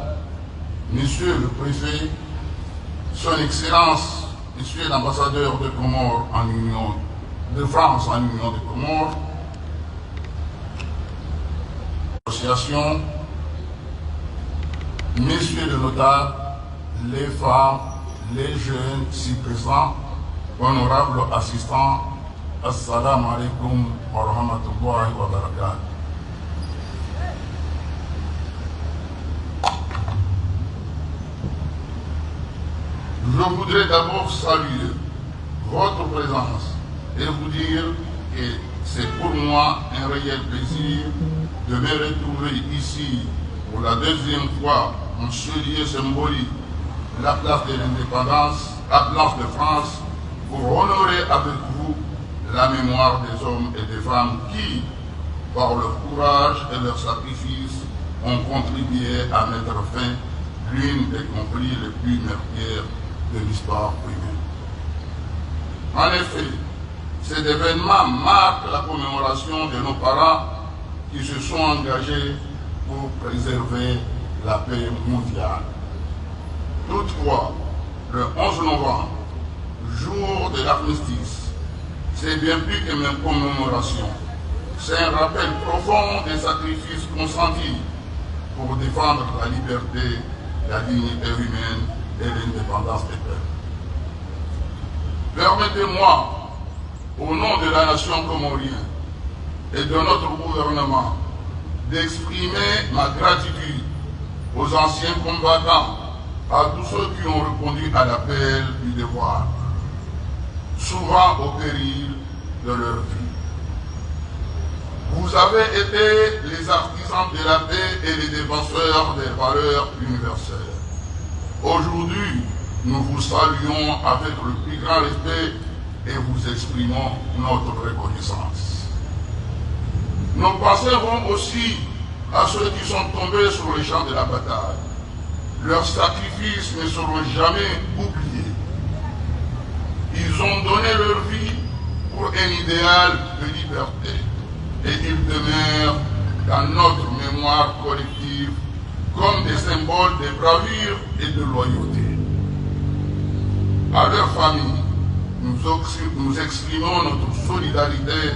Monsieur le préfet, Son Excellence, Monsieur l'ambassadeur de Comores en Union de France en Union des Comores, l'association, Messieurs les notables, les femmes, les jeunes ici présents, honorables assistants, Assalamu alaikum wa rahmatullahi wa barakatuh. Je voudrais d'abord saluer votre présence et vous dire que c'est pour moi un réel plaisir de me retrouver ici pour la deuxième fois en ce lieu symbolique, la place de l'indépendance, la place de France, pour honorer avec vous la mémoire des hommes et des femmes qui, par leur courage et leur sacrifice, ont contribué à mettre fin à l'une des conflits les plus meurtriers de l'histoire humaine. En effet, cet événement marque la commémoration de nos parents qui se sont engagés pour préserver la paix mondiale. Toutefois, le 11 novembre, jour de l'armistice, c'est bien plus que une commémoration. C'est un rappel profond des sacrifices consentis pour défendre la liberté, la dignité humaine et l'indépendance des peuples. Permettez-moi, au nom de la nation comorienne et de notre gouvernement, d'exprimer ma gratitude aux anciens combattants, à tous ceux qui ont répondu à l'appel du devoir, souvent au péril de leur vie. Vous avez été les artisans de la paix et les défenseurs des valeurs universelles. Aujourd'hui, nous vous saluons avec le plus grand respect et vous exprimons notre reconnaissance. Nos pensées vont aussi à ceux qui sont tombés sur les champs de la bataille. Leurs sacrifices ne seront jamais oubliés. Ils ont donné leur vie pour un idéal de liberté et ils demeurent dans notre mémoire collective comme des symboles de bravure et de loyauté. À leur famille, nous exprimons notre solidarité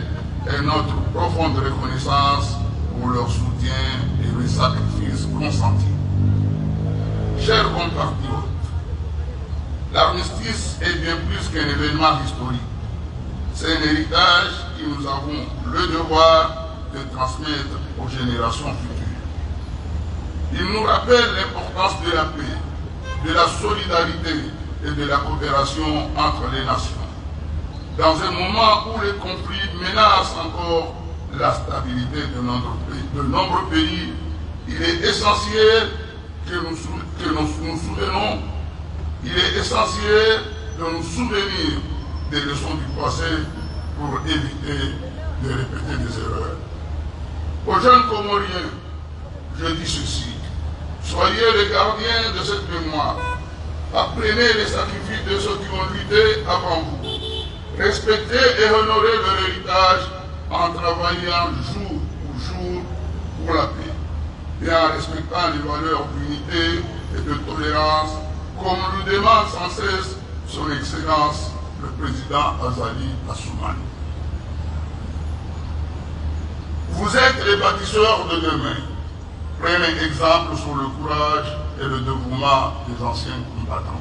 et notre profonde reconnaissance pour leur soutien et les sacrifices consentis. Chers compatriotes, l'armistice est bien plus qu'un événement historique. C'est un héritage que nous avons le devoir de transmettre aux générations futures. Il nous rappelle l'importance de la paix, de la solidarité et de la coopération entre les nations. Dans un moment où les conflits menacent encore la stabilité de nombreux pays, il est essentiel que nous souvenons, il est essentiel de nous souvenir des leçons du passé pour éviter de répéter des erreurs. Aux jeunes Comoriens, je dis ceci, soyez les gardiens de cette mémoire, apprenez les sacrifices de ceux qui ont lutté avant vous, respectez et honorez leur héritage en travaillant jour pour jour pour la paix et en respectant les valeurs d'unité et de tolérance comme le demande sans cesse son Excellence le président Azali Assoumani. Vous êtes les bâtisseurs de demain. Prenez exemple sur le courage et le dévouement des anciens combattants.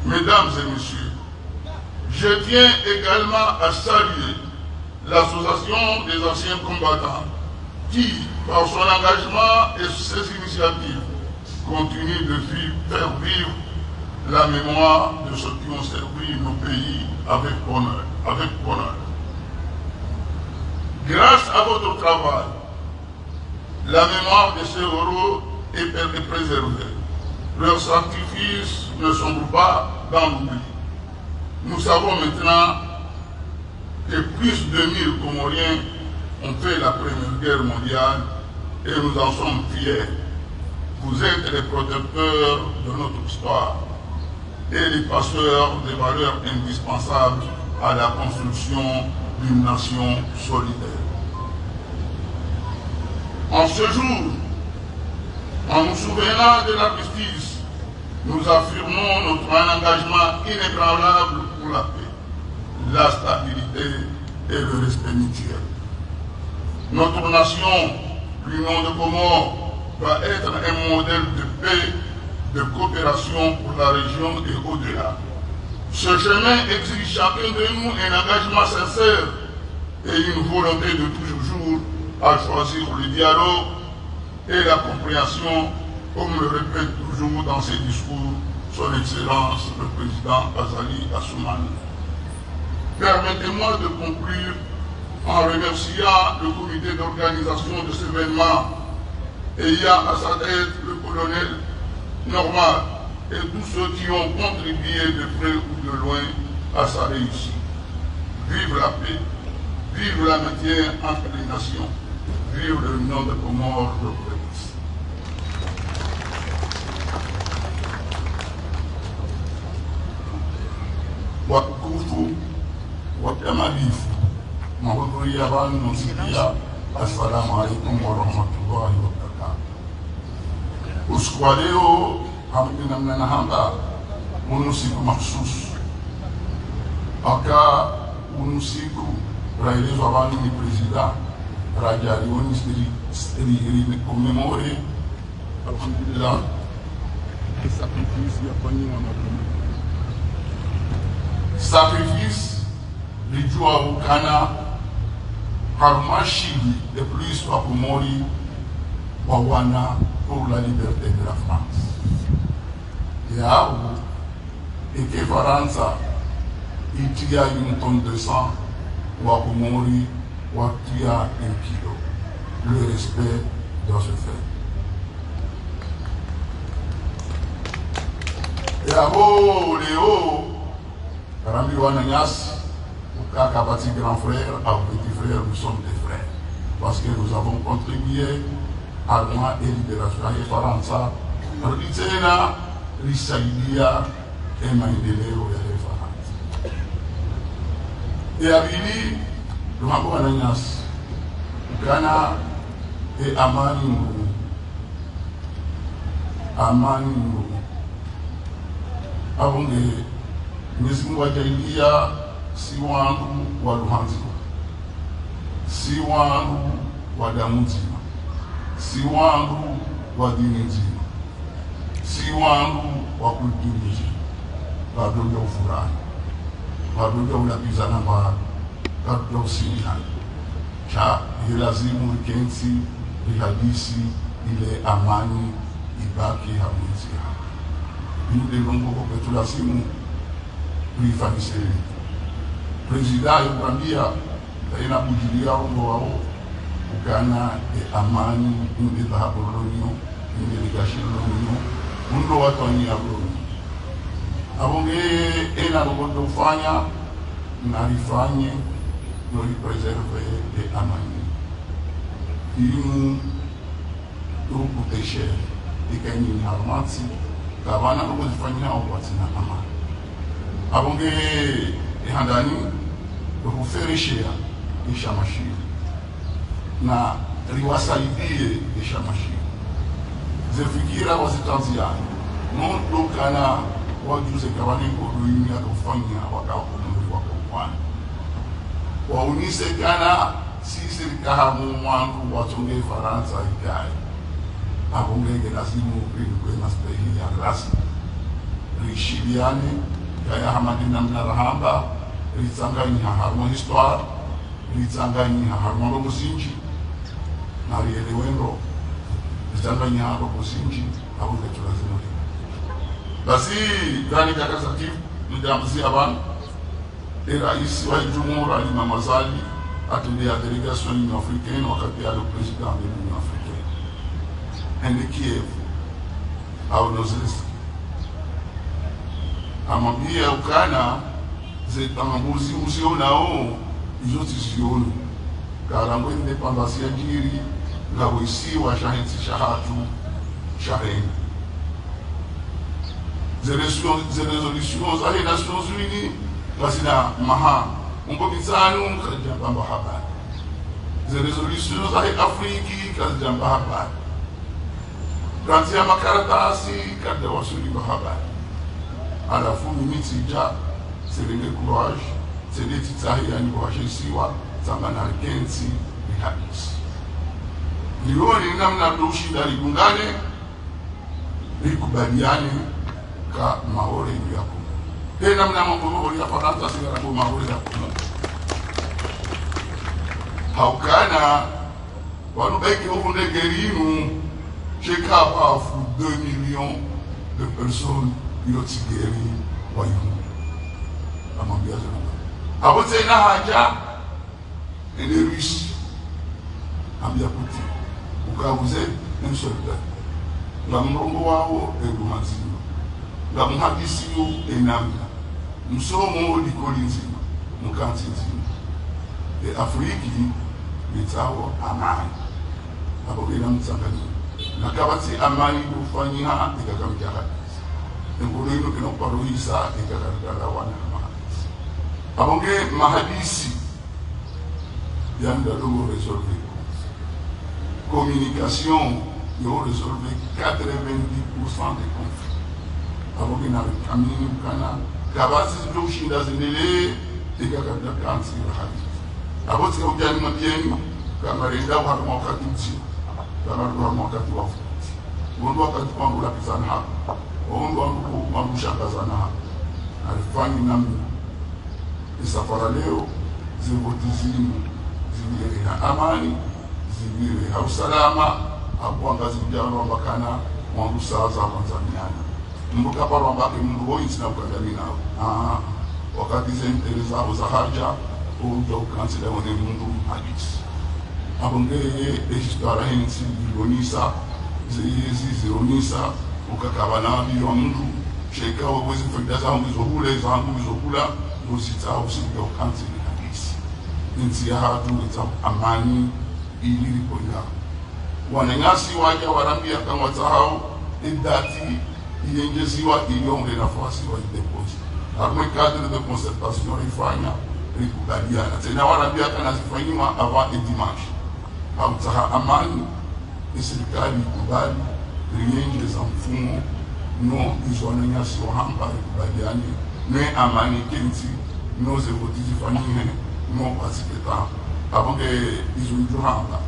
Mesdames et messieurs, je tiens également à saluer l'association des anciens combattants qui, par son engagement et ses initiatives, continue de faire vivre la mémoire de ceux qui ont servi nos pays avec honneur. Grâce à votre travail, la mémoire de ces héros est préservée. Leurs sacrifices ne sombrent pas dans l'oubli. Nous savons maintenant que plus de 1000 Comoriens ont fait la Première Guerre mondiale et nous en sommes fiers. Vous êtes les protecteurs de notre histoire et les passeurs des valeurs indispensables à la construction d'une nation solidaire. En ce jour, en nous souvenant de l'armistice, nous affirmons notre engagement inébranlable pour la paix, la stabilité et le respect mutuel. Notre nation, l'Union de Comores, doit être un modèle de paix, de coopération pour la région et au-delà. Ce chemin exige chacun de nous un engagement sincère et une volonté de toujours à choisir le dialogue et la compréhension, comme le répète toujours dans ses discours son Excellence le Président Azali Assoumani. Permettez-moi de conclure en remerciant le comité d'organisation de cet événement ayant à sa tête le colonel Normal et tous ceux qui ont contribué de près ou de loin à sa réussite. Vive la paix, vive l'amitié entre les nations, vive l'Union de Comores de Prévis. Watukufu, wakamalifu, mahudhuria wanu nasikia, assalamu alaikum warahmatullahi wabarakatuh. Usiku wa leo hamdina mnanahamba unusiku mahsusu aka unusiku raelezwa wanu ni President Rajali wani commémorer alhamdulillah sacrifice lijua ukana harmashili de plus wa Komori wa wana pour la liberté de la France. Yao eke Faransa itia une tonne de sang wa Komori wa tia 1 kilo. Le respect doit se faire. Yao Léo Karambi Wananyas Kaka Bati grand frère, à petit frère, nous sommes des frères. Parce que nous avons contribué à la libération de Faransa. Rizena, Risaidia et Maïdeleo et Faransa. Et à Bili, nous avons Ananias, Ghana et Amani. Amani. Avant de nous avons si wangu wa Luhanzima, si wangu wa damu nzima, si wangu wa dini nzima, si wangu wa kulturi nzima, badoja ufurahi, badoja unapizana mbara, badoja usimihani. Cha ilazimu rikensi, rihadisi, ile amani, ibaki hamwezi hapa. Yude longo kwa petulasimu, rifaniseri. President Yugambia ina bujilia ungo wao ukana amani inde dhahabu lonyo inde ligashi lonyo undo watu wani abronyo abonge ena robondo ufanya na rifanye yori preserve amani inu grupo teshe ikanyi harmatsi kabana robondo ufanya watina amani abonge handani kufereshea ishamashiri na riwasaidie ishamashiri zefikira wazitanziani mundu kana wajuze kawanengo duini akufanya wakakumuri wakaukwani waunise kana sisi likahamu wangu watonge Faransa ikai abongege lazimu rinwe naspehi ya rasmi rishibiane kaya hamadina mnarahamba ritsanganyi haharmo histoire ritsanganyi haharmo romusinji na rielewendo ritsanganyi haharmo romusinji abuke tulazima basi gani kakasatifu nidamzi abantu raisi wa Jumhuri Imam Azali atendait à la délégation de l'Union africaine, wakati le président de l'Union africaine. Un de Kiev, à Onozelski. Amwambia ukana zetambuzi usionao izo tisioni karango independance ya jiri la wisi wa shahinsi shahatu shahen ze resolutions za les Nations Unies basina maha ngomizanu kajamba habari ze resolutions za Afriki kajamba habari ranzia makaratasi kada wasuli habari à la fois Mitija, c'est le courage, c'est les titahi à niveau Siwa, Zamana Kensi, et Habis. Lioni namna doshi da ligungane, likubaliane ka maore yako. Tena namna mambo ya Faransa sigara kwa maore yako. Haukana wanubeki ofunde gerinu, cheka pafu 2 millions de personnes. Yotigeri wayu amambia zana abote na haja ene riche ambia kuti ukabuze un soldat la mrongo wao edumanzino la muhadisiyo enamna msomo likolinzima mukanzinzima e Afriki bitawo amani abogena mtsangani nakabati amani kufanyia ikakamjaka ngulino kino paruisa ikakarikala wana mahadisi abonge mahadisi yanda logo résolve communication yo résolve 90% des conflits abonge na kamini kana kabasi zoshinda zinele ikakarikala kansi hadisi aboti ujani mbieni kama renda wa wakati mzima kama wakati wa futi ngondo wakati wangu la pizana hapo ondo wangu shangazana alifanya namna isafara leo zivotizimu zivire na amani zivire na usalama abuanga zijana wambakana wangu saza Tanzaniani mbuka paro wambake mundu woinsi na ukadali nao wakati zenteleza za haja uja ukansila wane mundu hadisi abongeye ejistara hensi zilonisa zilonisa ukakabana biyo mundu sheka wawezi fekda zangu bizokula nusita usika ukansi ni hadisi nzi ya hatu ita amani ili liponya wananyasi waja warambia kama tahau idati iyengeziwa iyonge nafasi wa idepozi arme cadre de concertation ifanya likubaliana tena warambia kana zifanywa avant et dimanche au taha amani serikali kubali rienje za mfumo no izwananyasi wahamba likubaliani ne amani kenti no zevotizi fanyine no pasiketa abonge izujuhamba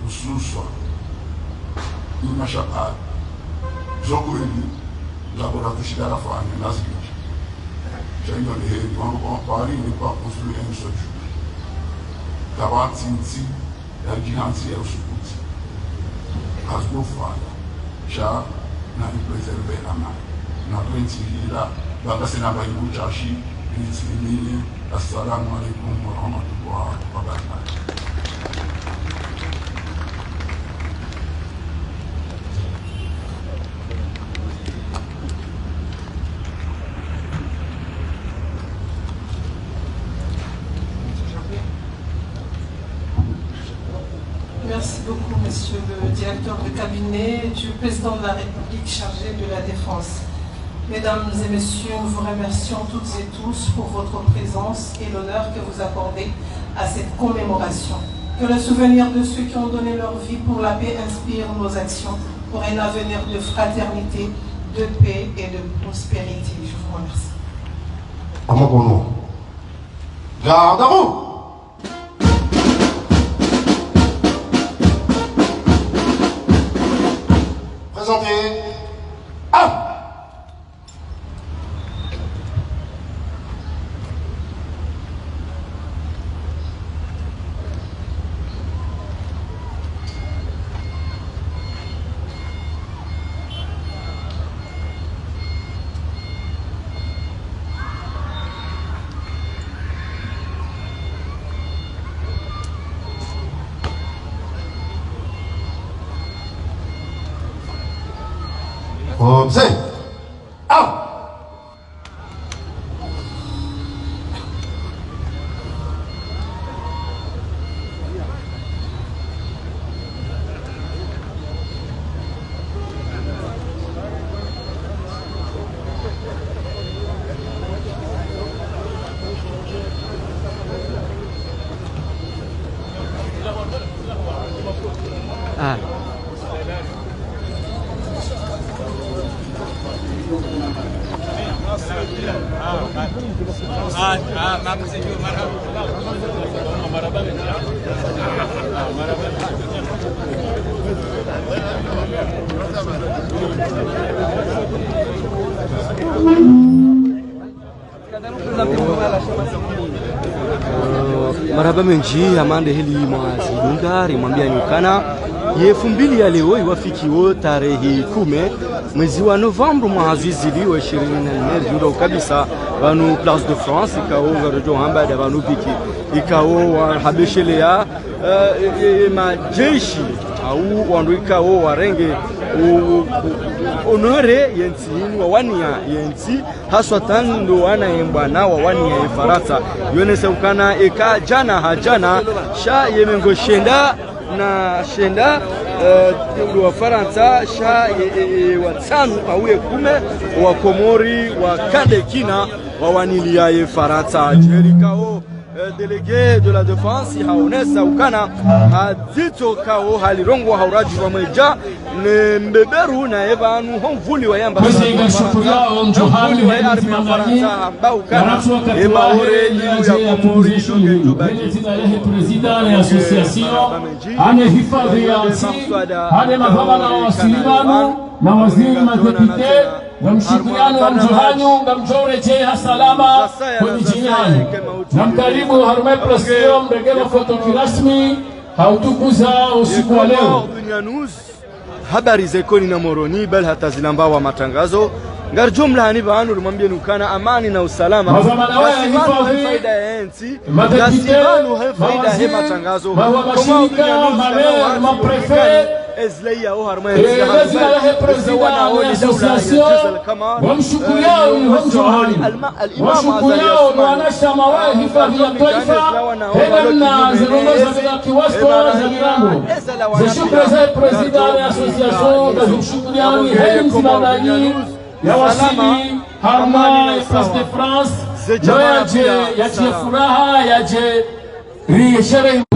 ususwa imashapad zokweli laboratoire fanya naziki chaino le wango pari ni kwa construire un seul jour tabanti ya jihansi ya usukuti azofanya cha na preserver amani na twentihila bangasena bayuchashi nitsimini. Assalamu alaikum wa rahmatullahi wa barakatuh. Merci beaucoup, monsieur le directeur de cabinet du président de la République chargé de la Défense. Mesdames et messieurs, nous vous remercions toutes et tous pour votre présence et l'honneur que vous accordez à cette commémoration. Que le souvenir de ceux qui ont donné leur vie pour la paix inspire nos actions pour un avenir de fraternité, de paix et de prospérité. Je vous remercie. Garde à vous. Présentez. Ah! خبزي marhaba menji amande hili mwazi dungari mwambia nyukana yefu mbili ya leo iwafikiwo tarehe 10 mwezi wa November mwazizili wa 24 judo kabisa wanu Place de France ikao ngarojo hamba da wanu biki ikao wa habeshelea majeshi au wandu ikao warenge honore yentini wa wania yenti haswatan ndo wana yembana wa wania Faransa yonese ukana eka jana hajana sha yemengo shenda na shenda wa Faransa sha watanu pauye 10 wa Komori wa Kadekina wa wanilia Faransa jerikao délégué de la défense haonesa ukana hadito kao halirongo hauraji wa meja ne mbeberu na evanu honvuli wa yamba honvuli wa armi ya Faransa ambao ukana emaore liu ya Komori president ya association anehifadhi ya nchi ane magavana wa wasilimanu na waziri madepite na mshirikiano wa mjuhanyu na mjorejeha salama kwenye jinyani na mkaribu harume presio mregelo foto kirasmi hautukuza usiku wa leo. Habari zekoni na Moroni bel hata zilamba wa matangazo ngar jumla hani baanu rumambie nukana amani na usalama gasivanu faida ya enzi gasivanu faida he matangazo kama maprefe ezleya o harma wamshukuliao wanashama wa hifadhi ya taifa hedamna zilongoza za kiwasto za milango za shukra za president ya association za mshukuliao hedi mzimanani ya wasili harma Place de France yaje furaha yaje sherehe